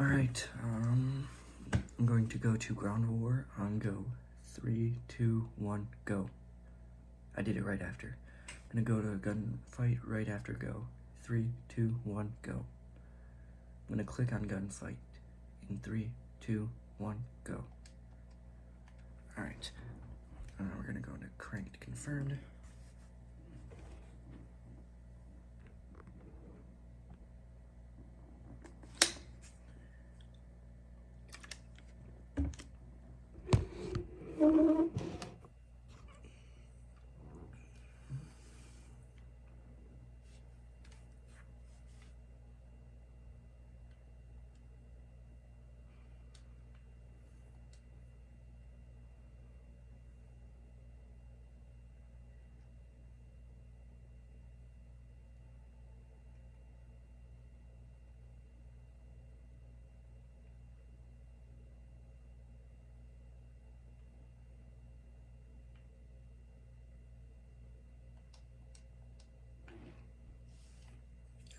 Alright, I'm going to go to ground war on go. 3, 2, 1, go. I did it right after. I'm gonna go to a gunfight right after go. 3, 2, 1, go. I'm gonna click on gunfight in 3, 2, 1, go. Alright, we're gonna go into cranked confirmed.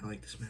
I like this map.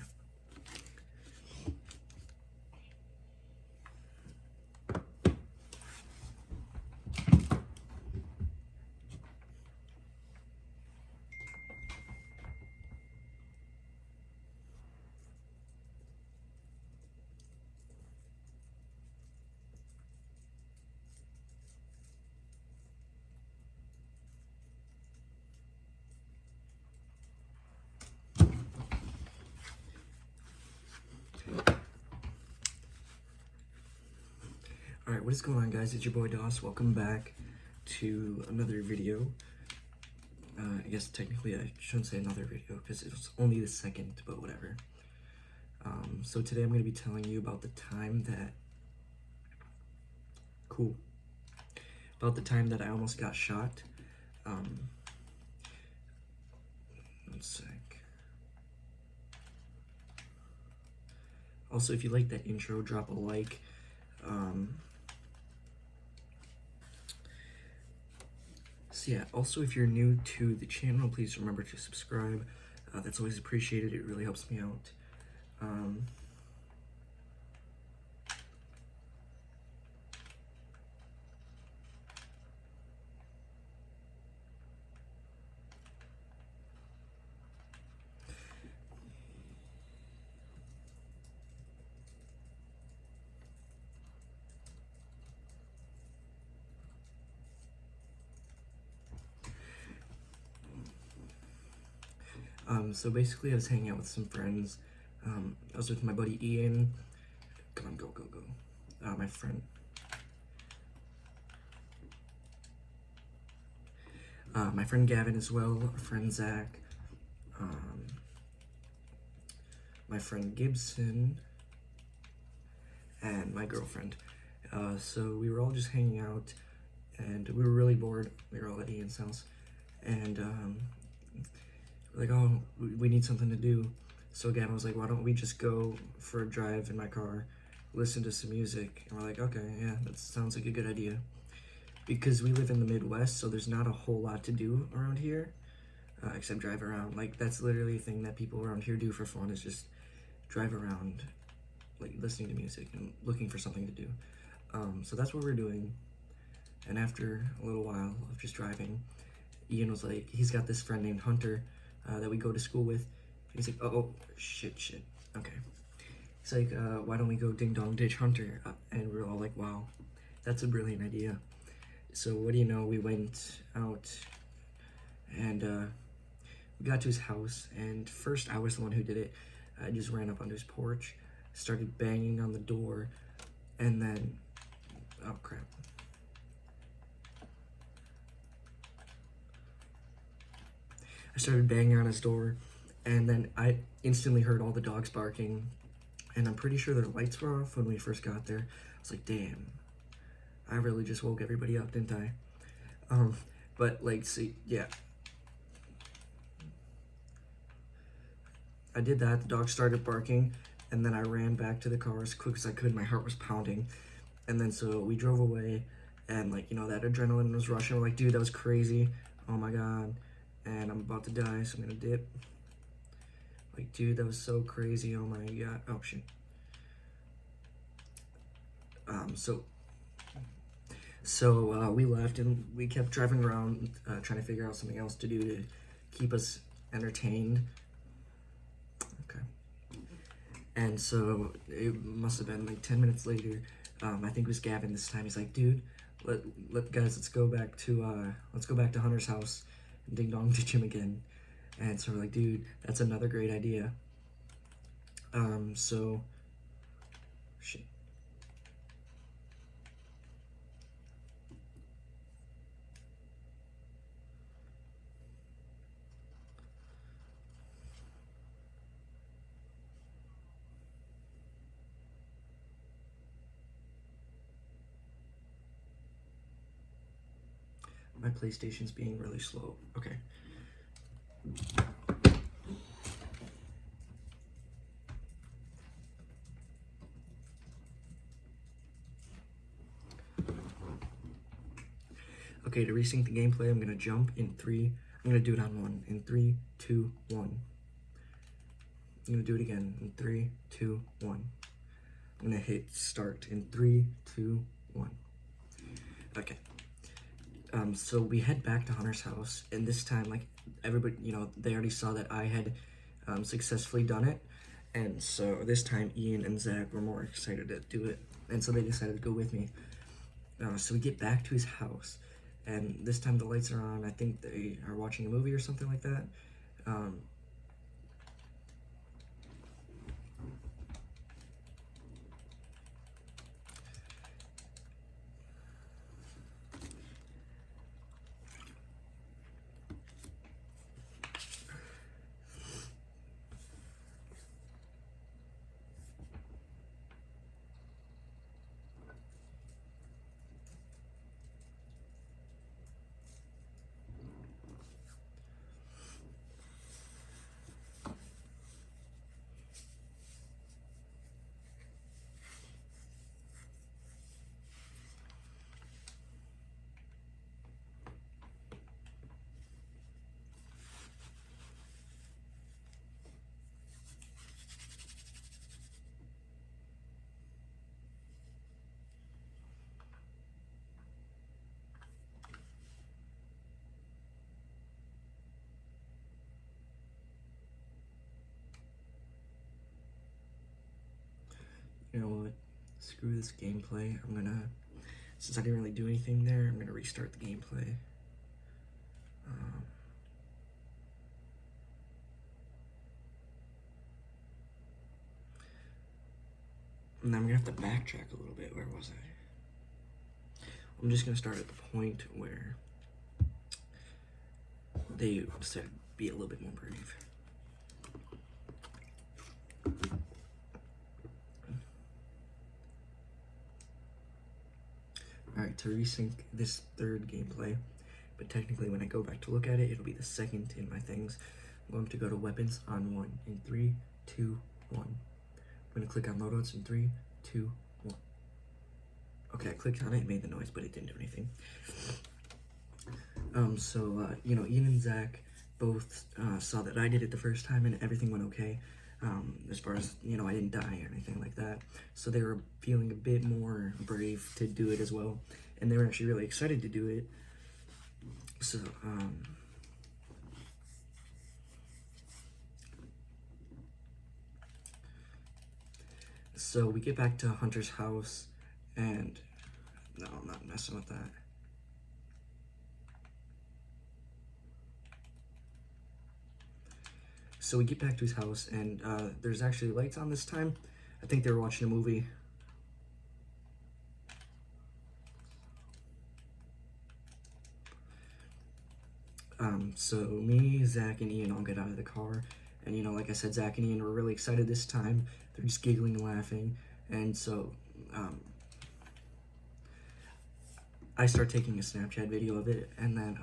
Alright, what is going on, guys? It's your boy Doss. Welcome back to another video. I guess technically I shouldn't say another video because it was only the second, but whatever. So today I'm going to be telling you about the time that... About the time that I almost got shot. One sec. Also, if you like that intro, drop a like. So yeah, also if you're new to the channel, please remember to subscribe. That's always appreciated. It really helps me out. So basically I was hanging out with some friends. I was with my buddy Ian. Come on, go. My friend. My friend Gavin as well, our friend Zach, my friend Gibson, and my girlfriend. So we were all just hanging out, and we were really bored. We were all at Ian's house, and we're like, oh, we need something to do. So Gavin was like, why don't we just go for a drive in my car, listen to some music? And we're like, okay, yeah, that sounds like a good idea. Because we live in the Midwest, so there's not a whole lot to do around here, except drive around. Like, that's literally a thing that people around here do for fun, is just drive around, like, listening to music and looking for something to do. So that's what we're doing. And after a little while of just driving, Ian was like, he's got this friend named Hunter that we go to school with. He's like, oh, shit, okay. He's like, why don't we go ding dong ditch Hunter? And we're all like, wow, that's a brilliant idea. So what do you know, we went out and we got to his house, and first I was the one who did it. I just ran up onto his porch, started banging on the door, and then, oh crap. I started banging on his door, and then I instantly heard all the dogs barking, and I'm pretty sure their lights were off when we first got there. I was like, damn, I really just woke everybody up, didn't I? But like, see, yeah. I did that, the dog started barking, and then I ran back to the car as quick as I could. My heart was pounding. And then so we drove away, and like, you know, that adrenaline was rushing. We're like, dude, that was crazy. Oh my God. And I'm about to die, so I'm gonna dip. Like, dude, that was so crazy. Oh my God. Oh shit. So we left and we kept driving around, trying to figure out something else to do to keep us entertained. Okay. And so it must have been like 10 minutes later. I think it was Gavin this time. He's like, dude, let's go back to Hunter's house and ding dong ditch him again. And so we're like, dude, that's another great idea. Shit. My PlayStation's being really slow. Okay. Okay, to resync the gameplay, I'm gonna jump in 3. I'm gonna do it on 1. In 3, 2, 1. I'm gonna do it again in 3, 2, 1. I'm gonna hit start in 3, 2, 1. Okay. So we head back to Hunter's house, and this time, like, everybody, they already saw that I had successfully done it, and so this time Ian and Zach were more excited to do it, and so they decided to go with me. So we get back to his house, and this time the lights are on. I think they are watching a movie or something like that. You know what? Screw this gameplay. Since I didn't really do anything there, I'm gonna restart the gameplay. And I'm gonna have to backtrack a little bit. Where was I? I'm just gonna start at the point where they decided to be a little bit more brave. Alright, to resync this third gameplay, but technically when I go back to look at it, it'll be the second in my things. I'm going to go to weapons on 1 in 3, 2, 1. I'm going to click on loadouts in 3, 2, 1. Okay, I clicked on it, it made the noise, but it didn't do anything. Ian and Zach both saw that I did it the first time and everything went okay. As far as, I didn't die or anything like that. So they were feeling a bit more brave to do it as well. And they were actually really excited to do it. So we get back to Hunter's house, and no, I'm not messing with that. So we get back to his house, and there's actually lights on this time. I think they were watching a movie. So me, Zach, and Ian all get out of the car. And, like I said, Zach and Ian were really excited this time. They're just giggling and laughing. And so I start taking a Snapchat video of it. And then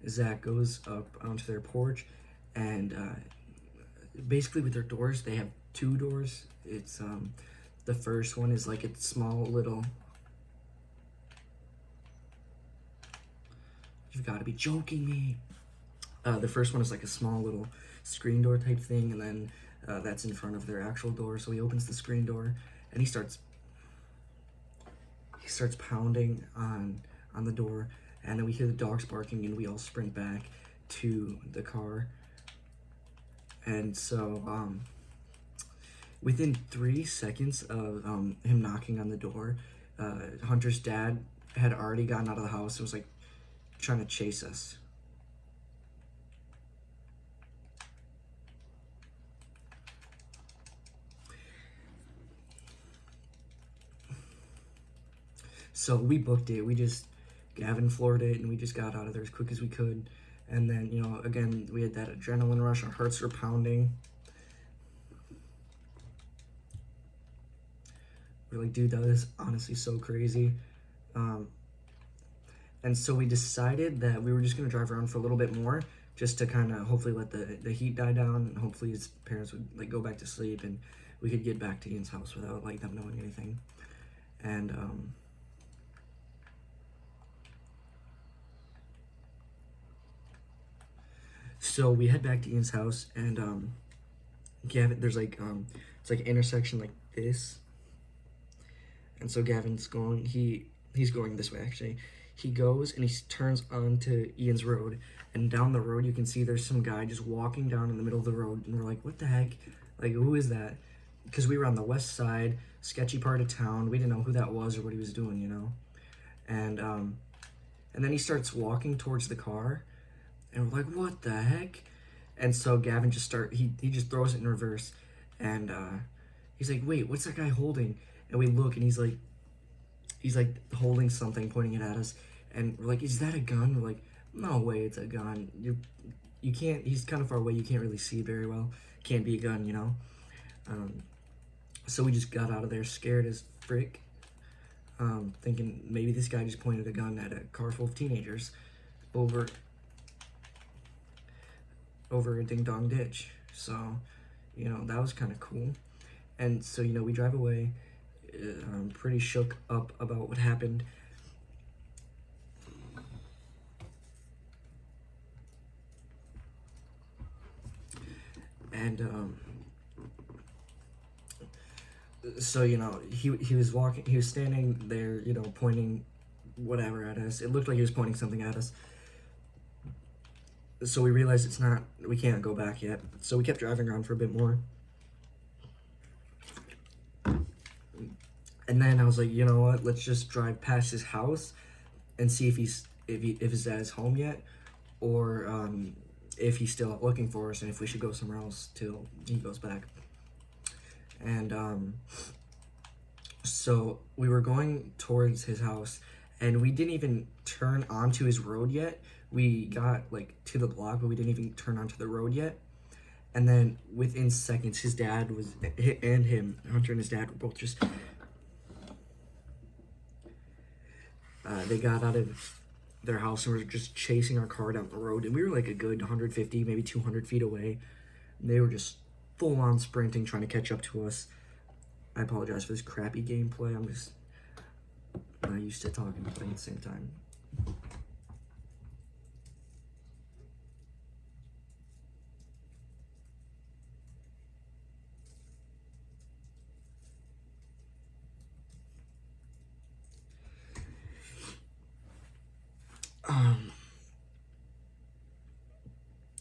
Zach goes up onto their porch. And basically with their doors, they have 2 doors. It's the first one is like a small little... You've got to be joking me. The first one is like a small little screen door type thing, and then that's in front of their actual door. So he opens the screen door, and he starts he starts pounding on the door, and then we hear the dogs barking, and we all sprint back to the car. And so within 3 seconds of him knocking on the door, Hunter's dad had already gotten out of the house and was like trying to chase us. So we booked it. Gavin floored it, and we just got out of there as quick as we could. And then, again, we had that adrenaline rush. Our hearts were pounding. We're like, dude, that is honestly so crazy. And so we decided that we were just going to drive around for a little bit more, just to kind of hopefully let the heat die down, and hopefully his parents would like go back to sleep, and we could get back to Ian's house without like them knowing anything. And so we head back to Ian's house, and Gavin, there's like it's like an intersection like this, and so Gavin's going, he's going this way actually. He goes and he turns onto Ian's road, and down the road you can see there's some guy just walking down in the middle of the road, and we're like, what the heck? Like, who is that? Because we were on the west side, sketchy part of town. We didn't know who that was or what he was doing, And then he starts walking towards the car, and we're like, what the heck? And so Gavin he just throws it in reverse, and he's like, wait, what's that guy holding? And we look, and he's like holding something, pointing it at us, and we're like, is that a gun? We're like, no way, it's a gun. You can't, he's kind of far away, you can't really see very well. Can't be a gun, So we just got out of there scared as frick, thinking maybe this guy just pointed a gun at a car full of teenagers over a ding-dong ditch. So, that was kind of cool. And so, we drive away. I'm pretty shook up about what happened. And so he was standing there, pointing whatever at us. It looked like he was pointing something at us. So we realized we can't go back yet. So we kept driving around for a bit more. And then I was like, you know what? Let's just drive past his house and see if his dad is home yet, or if he's still looking for us, and if we should go somewhere else till he goes back. And so we were going towards his house, and we didn't even turn onto his road yet. We got like to the block, but we didn't even turn onto the road yet. And then within seconds, his dad Hunter and his dad were both just. They got out of their house and were just chasing our car down the road, and we were like a good 150, maybe 200 feet away. And they were just full on sprinting, trying to catch up to us. I apologize for this crappy gameplay. I'm just not used to talking and playing at the same time.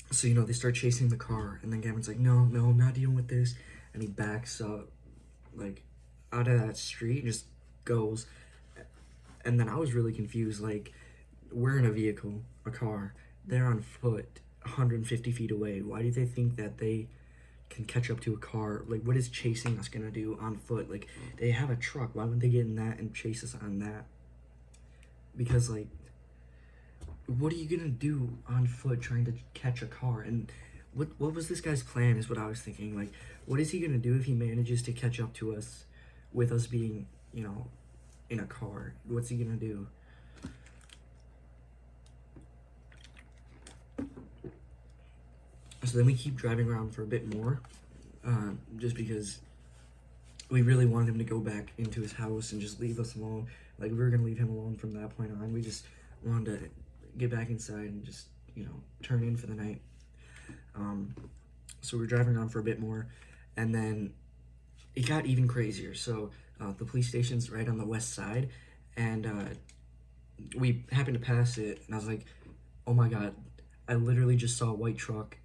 So, they start chasing the car, and then Gavin's like, no, I'm not dealing with this. And he backs up, like, out of that street and just goes. And then I was really confused, like, we're in a vehicle, a car. They're on foot, 150 feet away. Why do they think that they can catch up to a car? Like, what is chasing us gonna do on foot? Like, they have a truck. Why wouldn't they get in that and chase us on that? Because, like, what are you gonna do on foot trying to catch a car? And what was this guy's plan is what I was thinking. Like, what is he gonna do if he manages to catch up to us with us being, in a car? What's he gonna do? So then we keep driving around for a bit more, just because we really wanted him to go back into his house and just leave us alone. Like, we were gonna leave him alone from that point on. We just wanted to get back inside and just, turn in for the night. So we were driving on for a bit more, and then it got even crazier. So the police station's right on the west side, and we happened to pass it, and I was like, oh my god, I literally just saw a white truck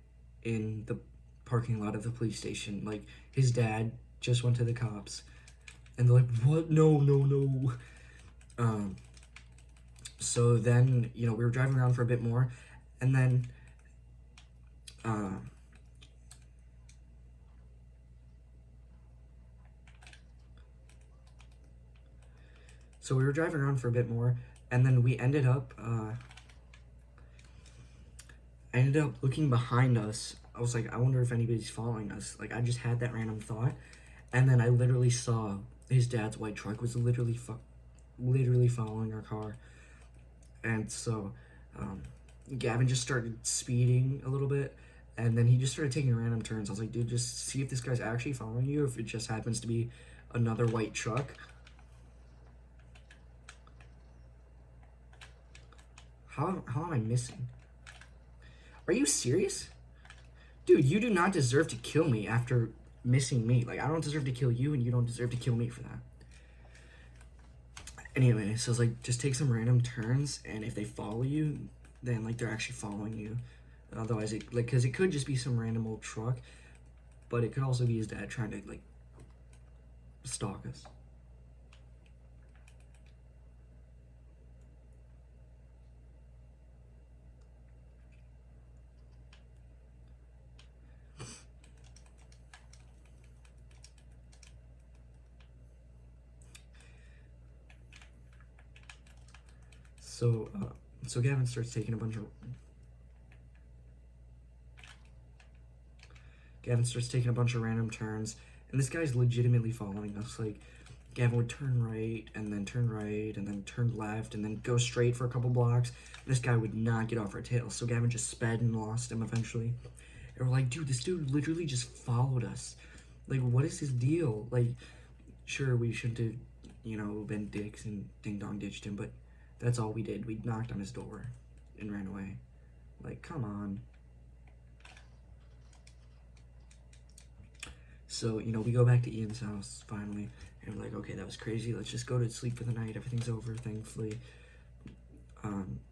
in the parking lot of the police station. Like, his dad just went to the cops, and they're like, what? No, no, no. So then, you know, we were driving around for a bit more, and then, so we were driving around for a bit more, and then we ended up, I ended up looking behind us. I was like, I wonder if anybody's following us. Like, I just had that random thought, and then I literally saw his dad's white truck was literally following our car, and so Gavin just started speeding a little bit, and then he just started taking random turns. I was like, dude, just see if this guy's actually following you, if it just happens to be another white truck. How am I missing? Are you serious? Dude, you do not deserve to kill me after missing me. Like, I don't deserve to kill you, and you don't deserve to kill me for that. Anyway, so it's like, just take some random turns, and if they follow you, then, like, they're actually following you. Otherwise, it, like, because it could just be some random old truck, but it could also be his dad trying to, like, stalk us. So, so Gavin starts taking a bunch of random turns, and this guy's legitimately following us. Like, Gavin would turn right, and then turn right, and then turn left, and then go straight for a couple blocks. And this guy would not get off our tail, so Gavin just sped and lost him eventually. And we're like, dude, this dude literally just followed us. Like, what is his deal? Like, sure, we shouldn't have, you know, been dicks and ding-dong ditched him, but that's all we did. We knocked on his door and ran away. Like, come on. So, you know, we go back to Ian's house, finally, and we're like, okay, that was crazy. Let's just go to sleep for the night. Everything's over, thankfully.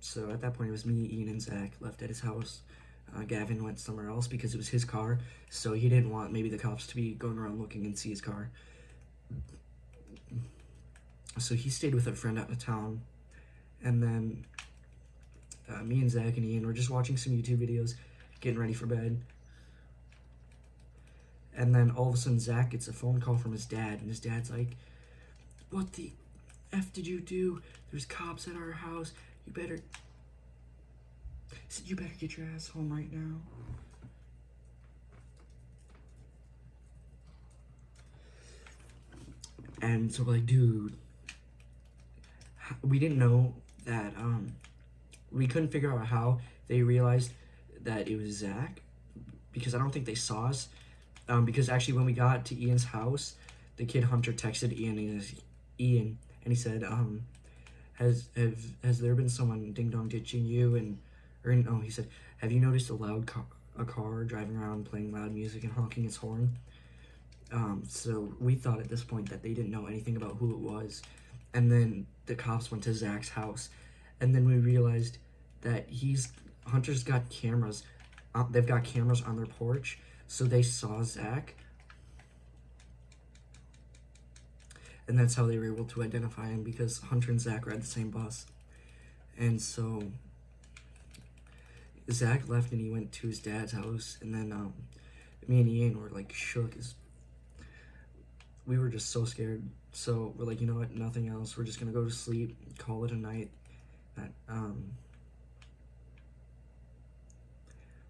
So at that point, it was me, Ian, and Zach left at his house. Gavin went somewhere else because it was his car, so he didn't want maybe the cops to be going around looking and see his car. So he stayed with a friend out of town, and then me and Zach and Ian were just watching some YouTube videos, getting ready for bed. And then all of a sudden, Zach gets a phone call from his dad, and his dad's like, what the F did you do? There's cops at our house. You better... He said, you better get your ass home right now. And so we're like, dude, we didn't know that, we couldn't figure out how they realized that it was Zach, because I don't think they saw us. Because actually when we got to Ian's house, the kid Hunter texted Ian, and he said, has there been someone ding-dong ditching you? He said, have you noticed a car driving around playing loud music and honking its horn? So we thought at this point that they didn't know anything about who it was. And then the cops went to Zach's house, and then we realized that Hunter's got cameras. They've got cameras on their porch, so they saw Zach. And that's how they were able to identify him, because Hunter and Zach were at the same bus. And so Zach left and he went to his dad's house, and then me and Ian were like shook as we were just so scared. So we're like, you know what, nothing else. We're just gonna go to sleep, call it a night.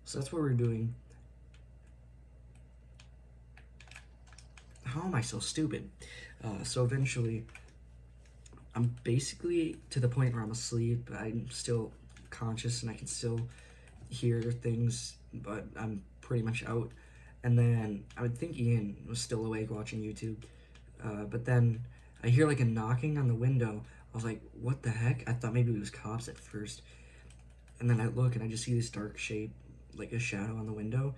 So that's what we're doing. How am I so stupid? So eventually, I'm basically to the point where I'm asleep. I'm still conscious and I can still hear things, but I'm pretty much out. And then I would think Ian was still awake watching YouTube. But then I hear like a knocking on the window. I was like, what the heck? I thought maybe it was cops at first. And then I look and I just see this dark shape, like a shadow on the window.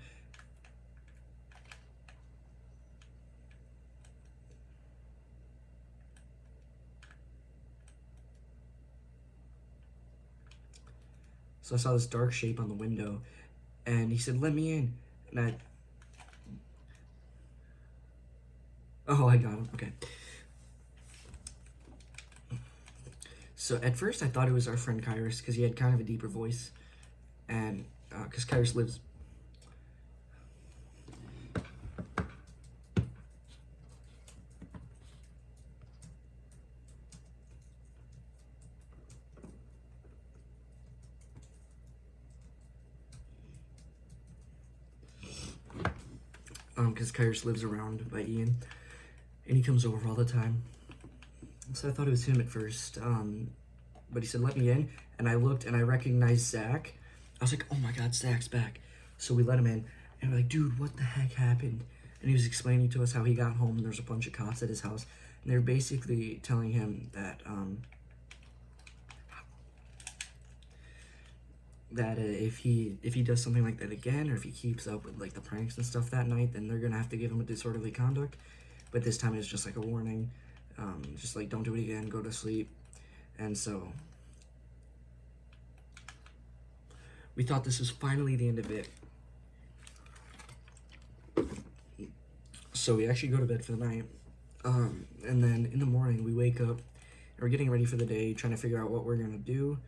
So I saw this dark shape on the window, and he said, "Let me in." And I got him. Okay. So at first I thought it was our friend Kyrus because he had kind of a deeper voice, and because Kyrus lives. Because Kyrus lives around by Ian, and he comes over all the time. So I thought it was him at first, but he said, "Let me in," and I looked and I recognized Zach. I was like, "Oh my God, Zach's back!" So we let him in, and we're like, "Dude, what the heck happened?" And he was explaining to us how he got home and there's a bunch of cops at his house, and they were basically telling him that if he does something like that again, or if he keeps up with like the pranks and stuff that night, then they're gonna have to give him a disorderly conduct. But this time it's just like a warning, just like don't do it again, go to sleep. And so we thought this was finally the end of it. So we actually go to bed for the night, and then in the morning we wake up and we're getting ready for the day, trying to figure out what we're gonna do.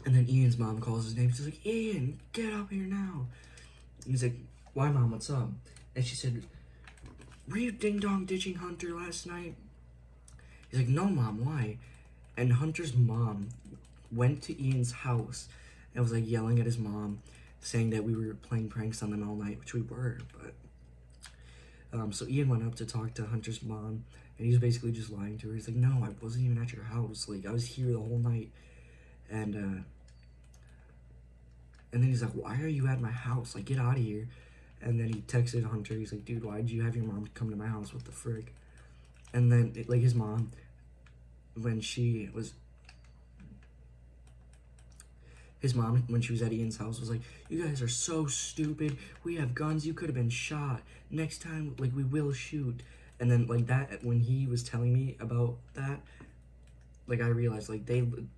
And then Ian's mom calls his name. She's like, "Ian, get up here now." And he's like, "Why, Mom? What's up?" And she said, "Were you ding-dong ditching Hunter last night?" He's like, "No, Mom, why?" And Hunter's mom went to Ian's house and was like yelling at his mom, saying that we were playing pranks on them all night, which we were. But so Ian went up to talk to Hunter's mom, and he was basically just lying to her. He's like, "No, I wasn't even at your house. Like, I was here the whole night." And then he's like, "Why are you at my house? Like, get out of here." And then he texted Hunter. He's like, "Dude, why did you have your mom come to my house? What the frick?" And then, like, his mom, when she was at Ian's house, was like, "You guys are so stupid. We have guns. You could have been shot. Next time, like, we will shoot." And then, like, that, when he was telling me about that, like, I realized, like,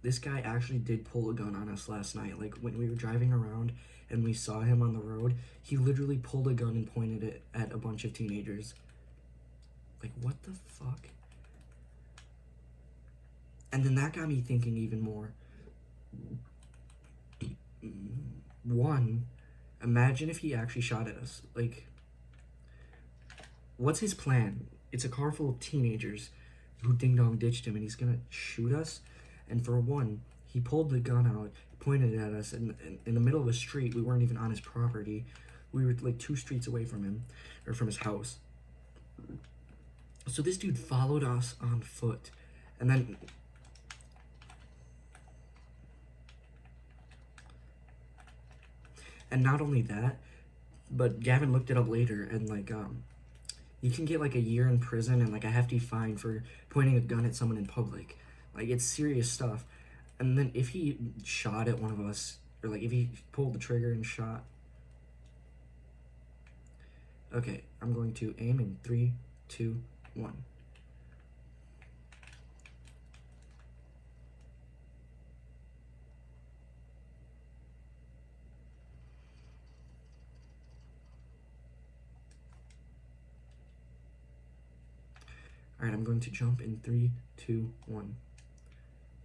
this guy actually did pull a gun on us last night. Like, when we were driving around and we saw him on the road, he literally pulled a gun and pointed it at a bunch of teenagers. Like, what the fuck? And then that got me thinking even more. One, imagine if he actually shot at us. Like, what's his plan? It's a car full of teenagers who ding-dong ditched him, and he's gonna shoot us. And for one, he pulled the gun out, pointed it at us in the middle of a street. We weren't even on his property. We were like 2 streets away from him, or from his house. So this dude followed us on foot, and then not only that, but Gavin looked it up later, and like you can get like a year in prison and like a hefty fine for pointing a gun at someone in public. Like, it's serious stuff. And then if he shot at one of us, or like if he pulled the trigger and shot. Okay, I'm going to aim in 3, 2, 1. Alright, I'm going to jump in 3, 2, 1.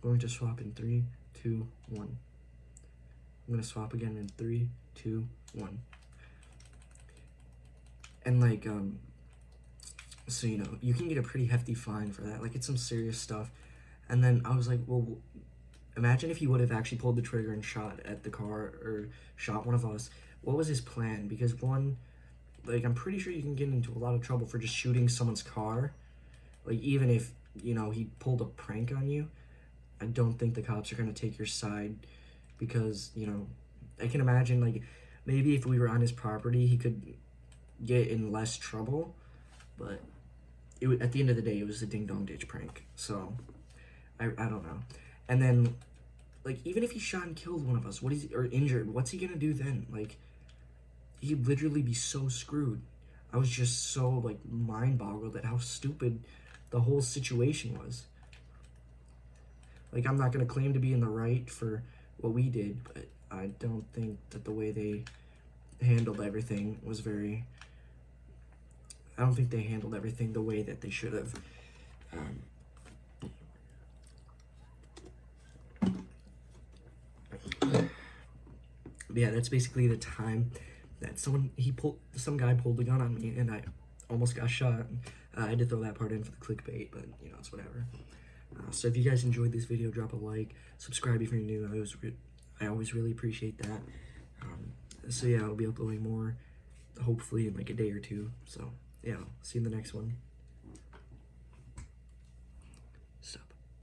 Going to swap in 3, 2, 1. I'm going to swap again in 3, 2, 1. And like, so, you know, you can get a pretty hefty fine for that. Like, it's some serious stuff. And then I was like, well, imagine if he would have actually pulled the trigger and shot at the car, or shot one of us. What was his plan? Because one, like, I'm pretty sure you can get into a lot of trouble for just shooting someone's car. Like, even if, you know, he pulled a prank on you, I don't think the cops are going to take your side, because, you know, I can imagine, like, maybe if we were on his property, he could get in less trouble, but at the end of the day, it was a ding-dong ditch prank, so I don't know. And then, like, even if he shot and killed one of us, or injured, what's he going to do then? Like, he'd literally be so screwed. I was just so, like, mind-boggled at how stupid the whole situation was. Like, I'm not gonna claim to be in the right for what we did, but I don't think that the way they handled everything was very. I don't think they handled everything the way that they should have. Yeah, that's basically the time that some guy pulled a gun on me, and I almost got shot. I had to throw that part in for the clickbait, but you know, it's whatever. So if you guys enjoyed this video, drop a like, subscribe if you're new. I always really appreciate that. So yeah, I'll be uploading more, hopefully in like a day or two. So yeah, see you in the next one.